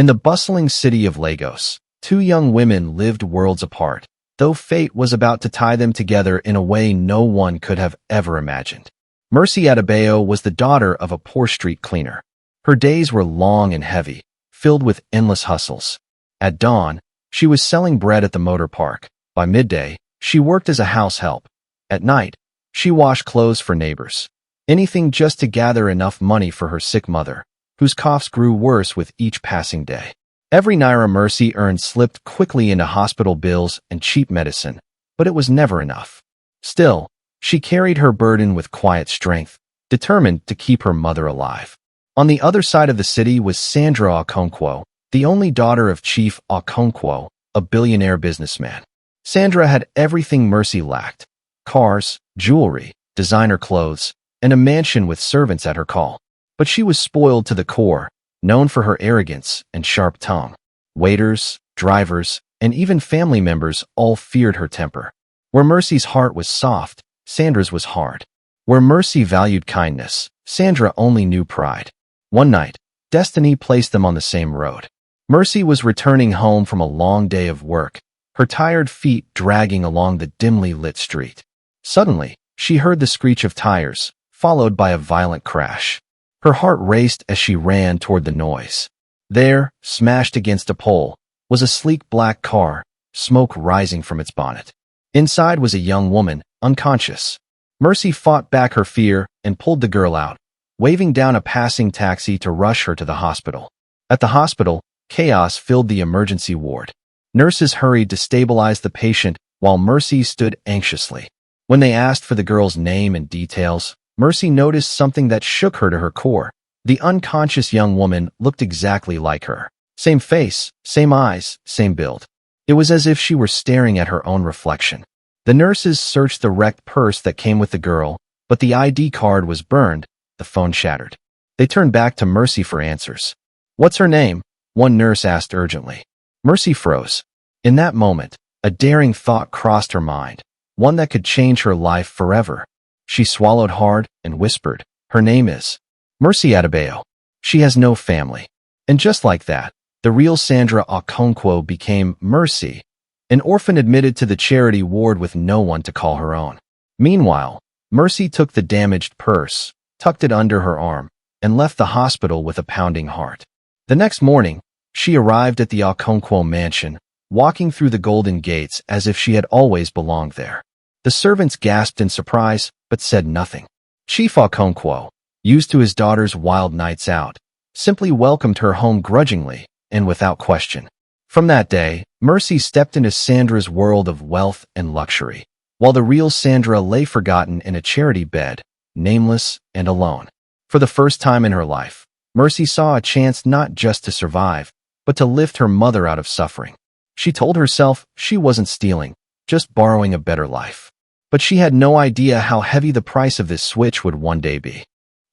In the bustling city of Lagos, two young women lived worlds apart, though fate was about to tie them together in a way no one could have ever imagined. Mercy Adebayo was the daughter of a poor street cleaner. Her days were long and heavy, filled with endless hustles. At dawn, she was selling bread at the motor park. By midday, she worked as a house help. At night, she washed clothes for neighbors. Anything just to gather enough money for her sick mother, whose coughs grew worse with each passing day. Every naira Mercy earned slipped quickly into hospital bills and cheap medicine, but it was never enough. Still, she carried her burden with quiet strength, determined to keep her mother alive. On the other side of the city was Sandra Okonkwo, the only daughter of Chief Okonkwo, a billionaire businessman. Sandra had everything Mercy lacked: cars, jewelry, designer clothes, and a mansion with servants at her call. But she was spoiled to the core, known for her arrogance and sharp tongue. Waiters, drivers, and even family members all feared her temper. Where Mercy's heart was soft, Sandra's was hard. Where Mercy valued kindness, Sandra only knew pride. One night, destiny placed them on the same road. Mercy was returning home from a long day of work, her tired feet dragging along the dimly lit street. Suddenly, she heard the screech of tires, followed by a violent crash. Her heart raced as she ran toward the noise. There, smashed against a pole, was a sleek black car, smoke rising from its bonnet. Inside was a young woman, unconscious. Mercy fought back her fear and pulled the girl out, waving down a passing taxi to rush her to the hospital. At the hospital, chaos filled the emergency ward. Nurses hurried to stabilize the patient while Mercy stood anxiously. When they asked for the girl's name and details, Mercy noticed something that shook her to her core. The unconscious young woman looked exactly like her. Same face, same eyes, same build. It was as if she were staring at her own reflection. The nurses searched the wrecked purse that came with the girl, but the ID card was burned, the phone shattered. They turned back to Mercy for answers. "What's her name?" one nurse asked urgently. Mercy froze. In that moment, a daring thought crossed her mind, one that could change her life forever. She swallowed hard and whispered, "Her name is Mercy Adebayo. She has no family." And just like that, the real Sandra Okonkwo became Mercy, an orphan admitted to the charity ward with no one to call her own. Meanwhile, Mercy took the damaged purse, tucked it under her arm, and left the hospital with a pounding heart. The next morning, she arrived at the Okonkwo mansion, walking through the golden gates as if she had always belonged there. The servants gasped in surprise, but said nothing. Chief Okonkwo, used to his daughter's wild nights out, simply welcomed her home grudgingly and without question. From that day, Mercy stepped into Sandra's world of wealth and luxury, while the real Sandra lay forgotten in a charity bed, nameless and alone. For the first time in her life, Mercy saw a chance not just to survive, but to lift her mother out of suffering. She told herself she wasn't stealing, just borrowing a better life. But she had no idea how heavy the price of this switch would one day be.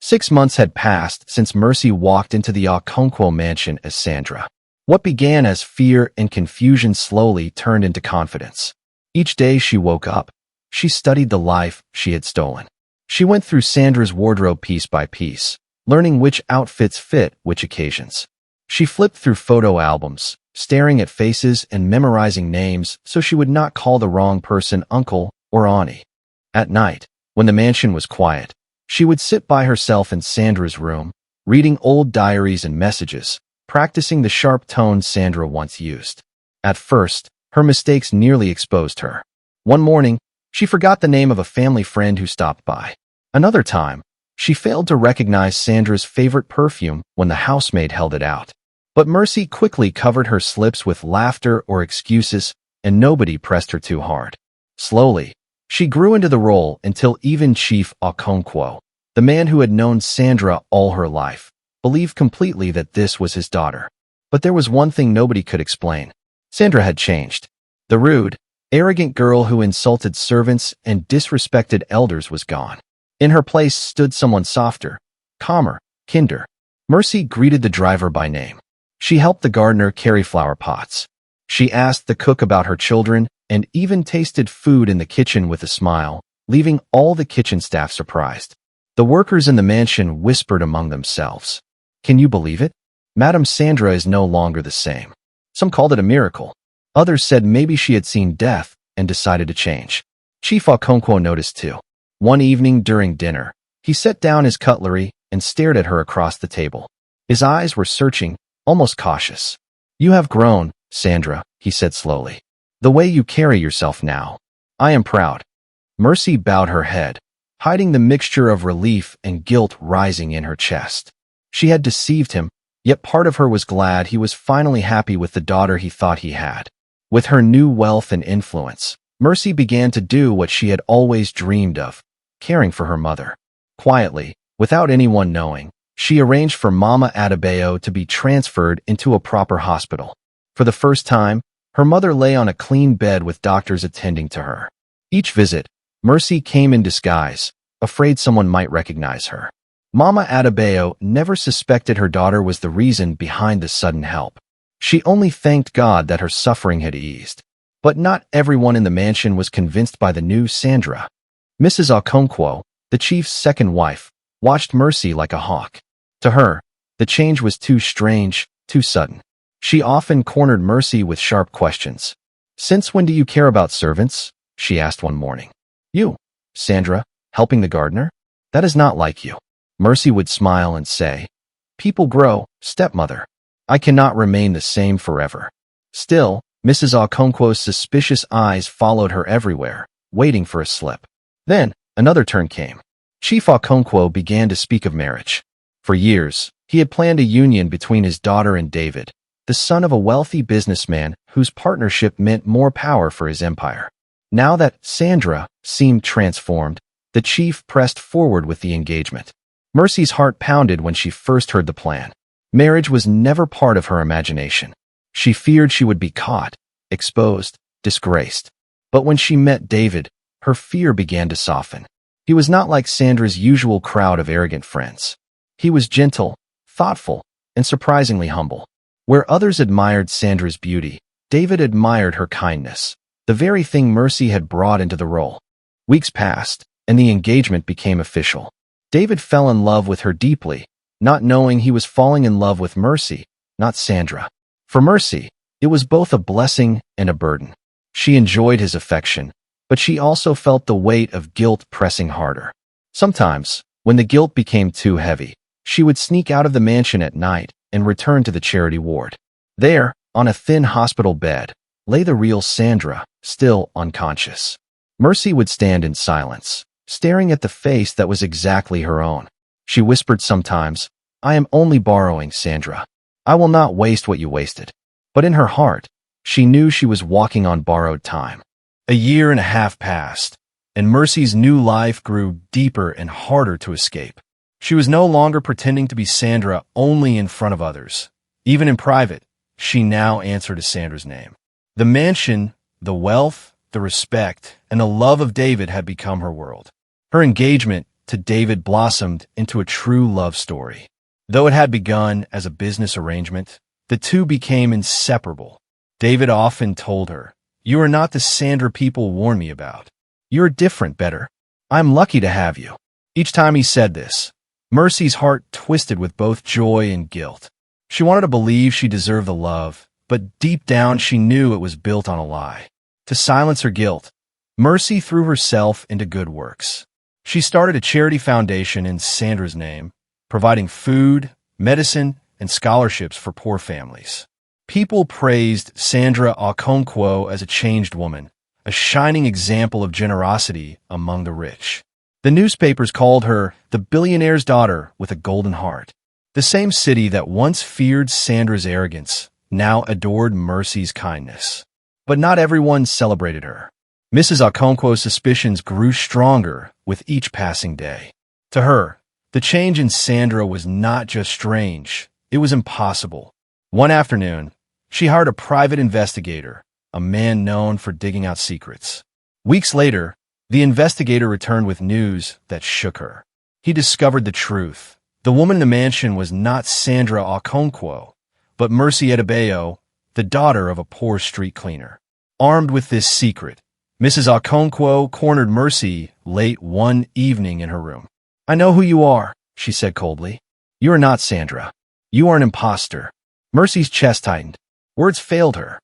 6 months had passed since Mercy walked into the Okonkwo mansion as Sandra. What began as fear and confusion slowly turned into confidence. Each day she woke up, she studied the life she had stolen. She went through Sandra's wardrobe piece by piece, learning which outfits fit which occasions. She flipped through photo albums, staring at faces and memorizing names so she would not call the wrong person uncle or auntie. At night, when the mansion was quiet, she would sit by herself in Sandra's room, reading old diaries and messages, practicing the sharp tones Sandra once used. At first, her mistakes nearly exposed her. One morning, she forgot the name of a family friend who stopped by. Another time, she failed to recognize Sandra's favorite perfume when the housemaid held it out. But Mercy quickly covered her slips with laughter or excuses, and nobody pressed her too hard. Slowly, she grew into the role until even Chief Okonkwo, the man who had known Sandra all her life, believed completely that this was his daughter. But there was one thing nobody could explain. Sandra had changed. The rude, arrogant girl who insulted servants and disrespected elders was gone. In her place stood someone softer, calmer, kinder. Mercy greeted the driver by name. She helped the gardener carry flower pots. She asked the cook about her children and even tasted food in the kitchen with a smile, leaving all the kitchen staff surprised. The workers in the mansion whispered among themselves. "Can you believe it? Madame Sandra is no longer the same. Some called it a miracle. Others said maybe she had seen death and decided to change. Chief Okonkwo noticed too. One evening during dinner, he set down his cutlery and stared at her across the table. His eyes were searching, almost cautious. "You have grown, Sandra," he said slowly. "The way you carry yourself now. I am proud." Mercy bowed her head, hiding the mixture of relief and guilt rising in her chest. She had deceived him, yet part of her was glad he was finally happy with the daughter he thought he had. With her new wealth and influence, Mercy began to do what she had always dreamed of, caring for her mother. Quietly, without anyone knowing, she arranged for Mama Adebayo to be transferred into a proper hospital. For the first time, her mother lay on a clean bed with doctors attending to her. Each visit, Mercy came in disguise, afraid someone might recognize her. Mama Adebayo never suspected her daughter was the reason behind the sudden help. She only thanked God that her suffering had eased. But not everyone in the mansion was convinced by the new Sandra. Mrs. Okonkwo, the chief's second wife, watched Mercy like a hawk. To her, the change was too strange, too sudden. She often cornered Mercy with sharp questions. "Since when do you care about servants?" she asked one morning. "You, Sandra, helping the gardener? That is not like you." Mercy would smile and say, "People grow, stepmother. I cannot remain the same forever." Still, Mrs. Okonkwo's suspicious eyes followed her everywhere, waiting for a slip. Then, another turn came. Chief Okonkwo began to speak of marriage. For years, he had planned a union between his daughter and David, the son of a wealthy businessman whose partnership meant more power for his empire. Now that Sandra seemed transformed, the chief pressed forward with the engagement. Mercy's heart pounded when she first heard the plan. Marriage was never part of her imagination. She feared she would be caught, exposed, disgraced. But when she met David, her fear began to soften. He was not like Sandra's usual crowd of arrogant friends. He was gentle, thoughtful, and surprisingly humble. Where others admired Sandra's beauty, David admired her kindness, the very thing Mercy had brought into the role. Weeks passed, and the engagement became official. David fell in love with her deeply, not knowing he was falling in love with Mercy, not Sandra. For Mercy, it was both a blessing and a burden. She enjoyed his affection, but she also felt the weight of guilt pressing harder. Sometimes, when the guilt became too heavy, she would sneak out of the mansion at night and return to the charity ward. There, on a thin hospital bed, lay the real Sandra, still unconscious. Mercy would stand in silence, staring at the face that was exactly her own. She whispered sometimes, "I am only borrowing, Sandra. I will not waste what you wasted." But in her heart, she knew she was walking on borrowed time. A year and a half passed, and Mercy's new life grew deeper and harder to escape. She was no longer pretending to be Sandra only in front of others. Even in private, she now answered to Sandra's name. The mansion, the wealth, the respect, and the love of David had become her world. Her engagement to David blossomed into a true love story. Though it had begun as a business arrangement, the two became inseparable. David often told her, "You are not the Sandra people warn me about. You're different, better. I'm lucky to have you." Each time he said this, Mercy's heart twisted with both joy and guilt. She wanted to believe she deserved the love, but deep down she knew it was built on a lie. To silence her guilt, Mercy threw herself into good works. She started a charity foundation in Sandra's name, providing food, medicine, and scholarships for poor families. People praised Sandra Okonkwo as a changed woman, a shining example of generosity among the rich. The newspapers called her the billionaire's daughter with a golden heart. The same city that once feared Sandra's arrogance now adored Mercy's kindness. But not everyone celebrated her. Mrs. Okonkwo's suspicions grew stronger with each passing day. To her, the change in Sandra was not just strange, it was impossible. One afternoon, she hired a private investigator, a man known for digging out secrets. Weeks later, the investigator returned with news that shook her. He discovered the truth. The woman in the mansion was not Sandra Okonkwo, but Mercy Adebayo, the daughter of a poor street cleaner. Armed with this secret, Mrs. Okonkwo cornered Mercy late one evening in her room. "I know who you are," she said coldly. "You are not Sandra. You are an imposter. Mercy's chest tightened. Words failed her.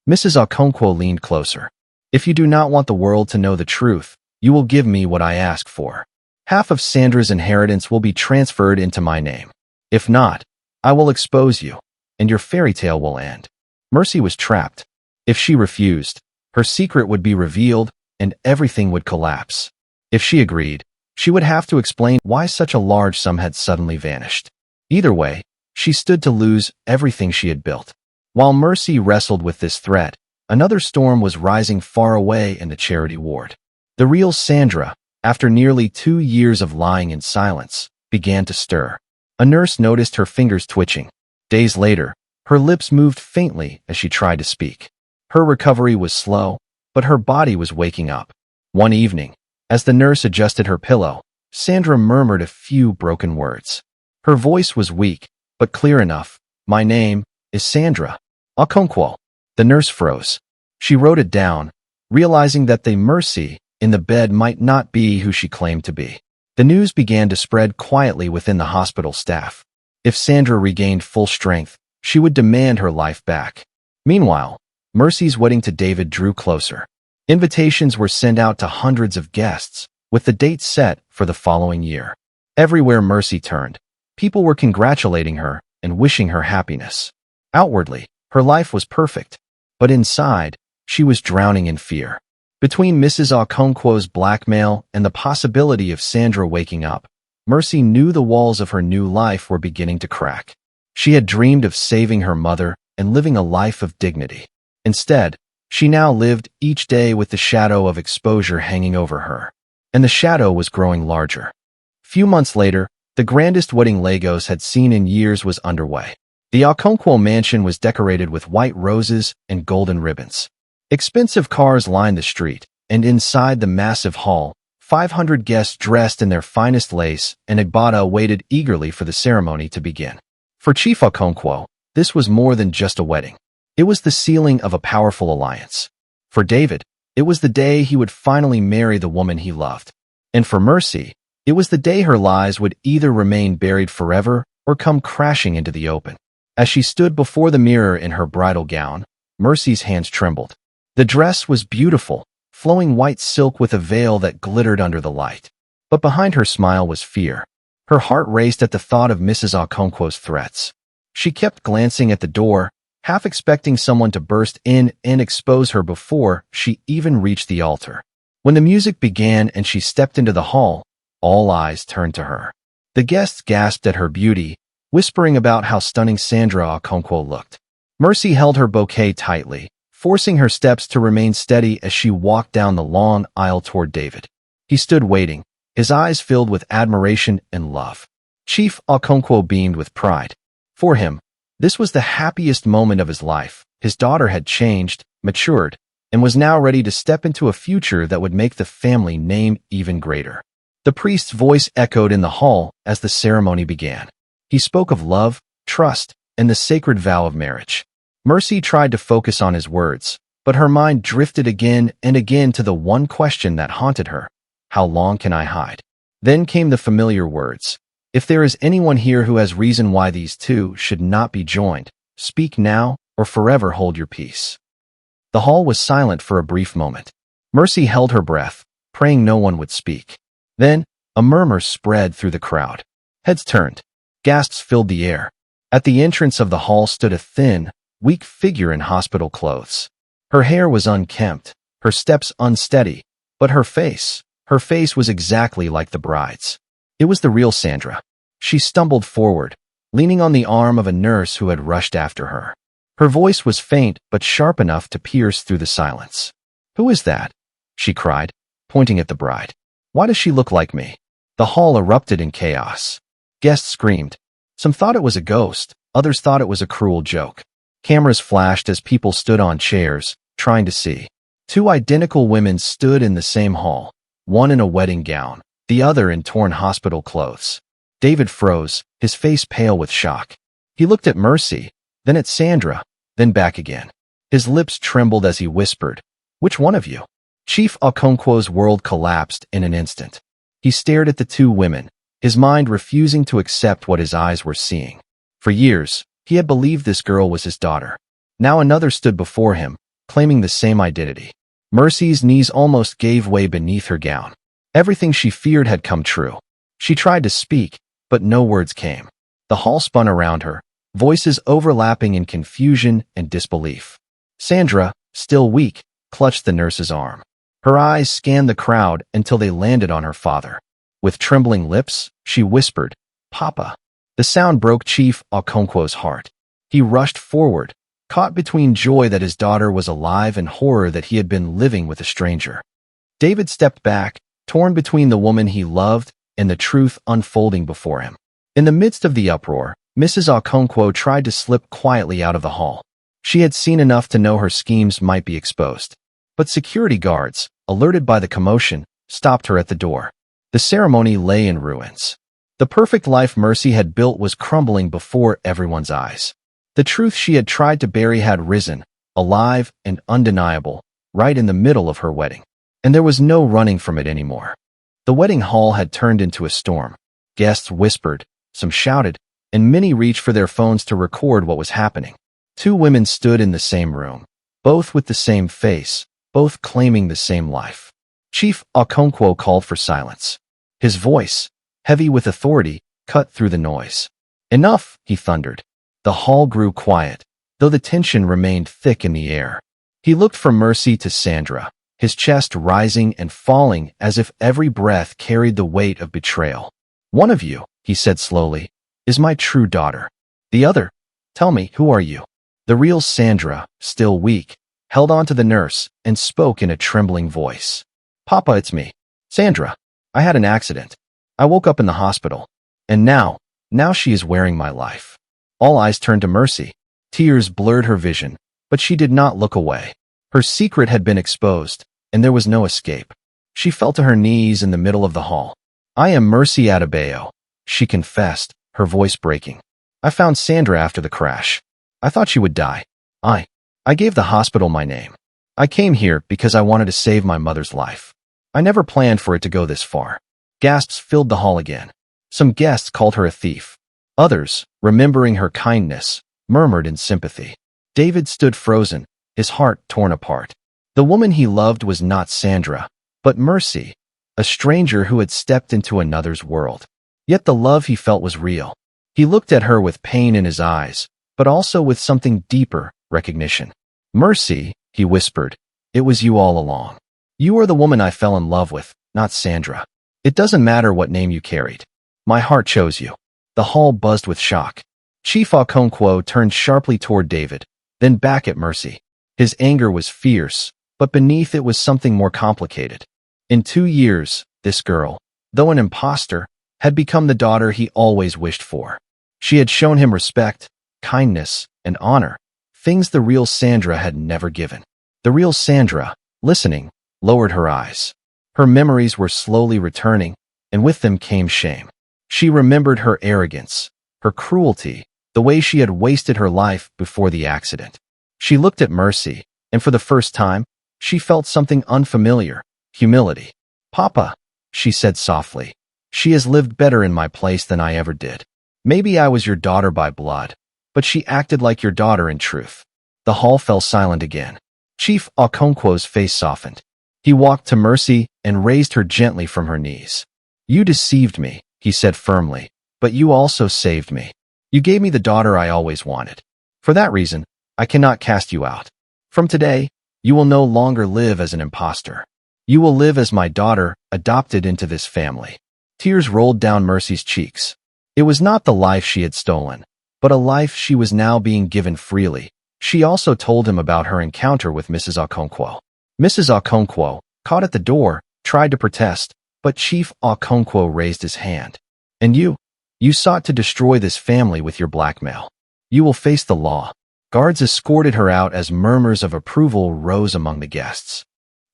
Mrs. Okonkwo leaned closer. If you do not want the world to know the truth, you will give me what I ask for. Half of Sandra's inheritance will be transferred into my name. If not, I will expose you, and your fairy tale will end. Mercy was trapped. If she refused, her secret would be revealed, and everything would collapse. If she agreed, she would have to explain why such a large sum had suddenly vanished. Either way, she stood to lose everything she had built. While Mercy wrestled with this threat, another storm was rising far away in the charity ward. The real Sandra, after nearly 2 years of lying in silence, began to stir. A nurse noticed her fingers twitching. Days later, her lips moved faintly as she tried to speak. Her recovery was slow, but her body was waking up. One evening, as the nurse adjusted her pillow, Sandra murmured a few broken words. Her voice was weak, but clear enough. My name is Sandra Okonkwo. The nurse froze. She wrote it down, realizing that the Mercy in the bed might not be who she claimed to be. The news began to spread quietly within the hospital staff. If Sandra regained full strength, she would demand her life back. Meanwhile, Mercy's wedding to David drew closer. Invitations were sent out to hundreds of guests, with the date set for the following year. Everywhere Mercy turned, people were congratulating her and wishing her happiness. Outwardly, her life was perfect, but inside, she was drowning in fear. Between Mrs. Okonkwo's blackmail and the possibility of Sandra waking up, Mercy knew the walls of her new life were beginning to crack. She had dreamed of saving her mother and living a life of dignity. Instead, she now lived each day with the shadow of exposure hanging over her. And the shadow was growing larger. Few months later, the grandest wedding Lagos had seen in years was underway. The Okonkwo mansion was decorated with white roses and golden ribbons. Expensive cars lined the street, and inside the massive hall, 500 guests dressed in their finest lace and agbada waited eagerly for the ceremony to begin. For Chief Okonkwo, this was more than just a wedding. It was the sealing of a powerful alliance. For David, it was the day he would finally marry the woman he loved. And for Mercy, it was the day her lies would either remain buried forever or come crashing into the open. As she stood before the mirror in her bridal gown, Mercy's hands trembled. The dress was beautiful, flowing white silk with a veil that glittered under the light. But behind her smile was fear. Her heart raced at the thought of Mrs. Okonkwo's threats. She kept glancing at the door, half expecting someone to burst in and expose her before she even reached the altar. When the music began and she stepped into the hall, all eyes turned to her. The guests gasped at her beauty, whispering about how stunning Sandra Okonkwo looked. Mercy held her bouquet tightly, forcing her steps to remain steady as she walked down the long aisle toward David. He stood waiting, his eyes filled with admiration and love. Chief Okonkwo beamed with pride. For him, this was the happiest moment of his life. His daughter had changed, matured, and was now ready to step into a future that would make the family name even greater. The priest's voice echoed in the hall as the ceremony began. He spoke of love, trust, and the sacred vow of marriage. Mercy tried to focus on his words, but her mind drifted again and again to the one question that haunted her. How long can I hide? Then came the familiar words. If there is anyone here who has reason why these two should not be joined, speak now or forever hold your peace. The hall was silent for a brief moment. Mercy held her breath, praying no one would speak. Then, a murmur spread through the crowd. Heads turned. Gasps filled the air. At the entrance of the hall stood a thin, weak figure in hospital clothes. Her hair was unkempt, her steps unsteady, but her face was exactly like the bride's. It was the real Sandra. She stumbled forward, leaning on the arm of a nurse who had rushed after her. Her voice was faint but sharp enough to pierce through the silence. "Who is that?" she cried, pointing at the bride. "Why does she look like me?" The hall erupted in chaos. Guests screamed. Some thought it was a ghost, others thought it was a cruel joke. Cameras flashed as people stood on chairs, trying to see. Two identical women stood in the same hall, one in a wedding gown, the other in torn hospital clothes. David froze, his face pale with shock. He looked at Mercy, then at Sandra, then back again. His lips trembled as he whispered, "Which one of you?" Chief Okonkwo's world collapsed in an instant. He stared at the two women, his mind refusing to accept what his eyes were seeing. For years, he had believed this girl was his daughter. Now another stood before him, claiming the same identity. Mercy's knees almost gave way beneath her gown. Everything she feared had come true. She tried to speak, but no words came. The hall spun around her, voices overlapping in confusion and disbelief. Sandra, still weak, clutched the nurse's arm. Her eyes scanned the crowd until they landed on her father. With trembling lips, she whispered, "Papa." The sound broke Chief Okonkwo's heart. He rushed forward, caught between joy that his daughter was alive and horror that he had been living with a stranger. David stepped back, torn between the woman he loved and the truth unfolding before him. In the midst of the uproar, Mrs. Okonkwo tried to slip quietly out of the hall. She had seen enough to know her schemes might be exposed. But security guards, alerted by the commotion, stopped her at the door. The ceremony lay in ruins. The perfect life Mercy had built was crumbling before everyone's eyes. The truth she had tried to bury had risen, alive and undeniable, right in the middle of her wedding. And there was no running from it anymore. The wedding hall had turned into a storm. Guests whispered, some shouted, and many reached for their phones to record what was happening. Two women stood in the same room, both with the same face, both claiming the same life. Chief Okonkwo called for silence. His voice, heavy with authority, cut through the noise. "Enough," he thundered. The hall grew quiet, though the tension remained thick in the air. He looked from Mercy to Sandra, his chest rising and falling as if every breath carried the weight of betrayal. "One of you," he said slowly, "is my true daughter. The other, tell me, who are you?" The real Sandra, still weak, held on to the nurse and spoke in a trembling voice. "Papa, it's me. Sandra. I had an accident. I woke up in the hospital. And now she is wearing my life." All eyes turned to Mercy. Tears blurred her vision, but she did not look away. Her secret had been exposed, and there was no escape. She fell to her knees in the middle of the hall. "I am Mercy Adebayo," she confessed, her voice breaking. "I found Sandra after the crash. I thought she would die. I gave the hospital my name. I came here because I wanted to save my mother's life. I never planned for it to go this far." Gasps filled the hall again. Some guests called her a thief. Others, remembering her kindness, murmured in sympathy. David stood frozen, his heart torn apart. The woman he loved was not Sandra, but Mercy, a stranger who had stepped into another's world. Yet the love he felt was real. He looked at her with pain in his eyes, but also with something deeper, recognition. "Mercy," he whispered, "it was you all along. You are the woman I fell in love with, not Sandra. It doesn't matter what name you carried. My heart chose you." The hall buzzed with shock. Chief Okonkwo turned sharply toward David, then back at Mercy. His anger was fierce, but beneath it was something more complicated. In 2 years, this girl, though an imposter, had become the daughter he always wished for. She had shown him respect, kindness, and honor, things the real Sandra had never given. The real Sandra, listening, lowered her eyes. Her memories were slowly returning, and with them came shame. She remembered her arrogance, her cruelty, the way she had wasted her life before the accident. She looked at Mercy, and for the first time, she felt something unfamiliar, humility. "Papa," she said softly, "she has lived better in my place than I ever did. Maybe I was your daughter by blood, but she acted like your daughter in truth." The hall fell silent again. Chief Okonkwo's face softened. He walked to Mercy and raised her gently from her knees. "You deceived me," he said firmly, "but you also saved me. You gave me the daughter I always wanted. For that reason, I cannot cast you out. From today, you will no longer live as an imposter. You will live as my daughter, adopted into this family." Tears rolled down Mercy's cheeks. It was not the life she had stolen, but a life she was now being given freely. She also told him about her encounter with Mrs. Okonkwo. Mrs. Okonkwo, caught at the door, tried to protest, but Chief Okonkwo raised his hand. "And you sought to destroy this family with your blackmail. You will face the law." Guards escorted her out as murmurs of approval rose among the guests.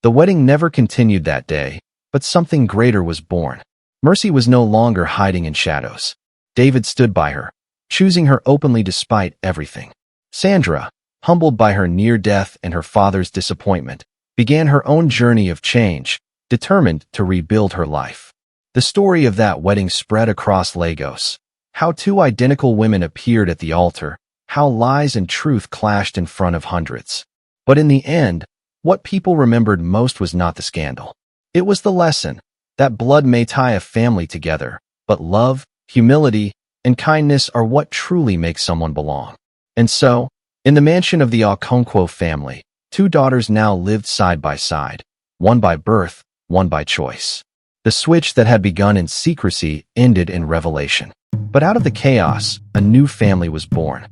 The wedding never continued that day, but something greater was born. Mercy was no longer hiding in shadows. David stood by her, choosing her openly despite everything. Sandra, humbled by her near death and her father's disappointment, began her own journey of change, determined to rebuild her life. The story of that wedding spread across Lagos, How two identical women appeared at the altar, how lies and truth clashed in front of hundreds. But in the end, what people remembered most was not the scandal. It was the lesson that blood may tie a family together, but love, humility, and kindness are what truly make someone belong. And so, in the mansion of the Okonkwo family, two daughters now lived side by side, one by birth, one by choice. The switch that had begun in secrecy ended in revelation. But out of the chaos, a new family was born.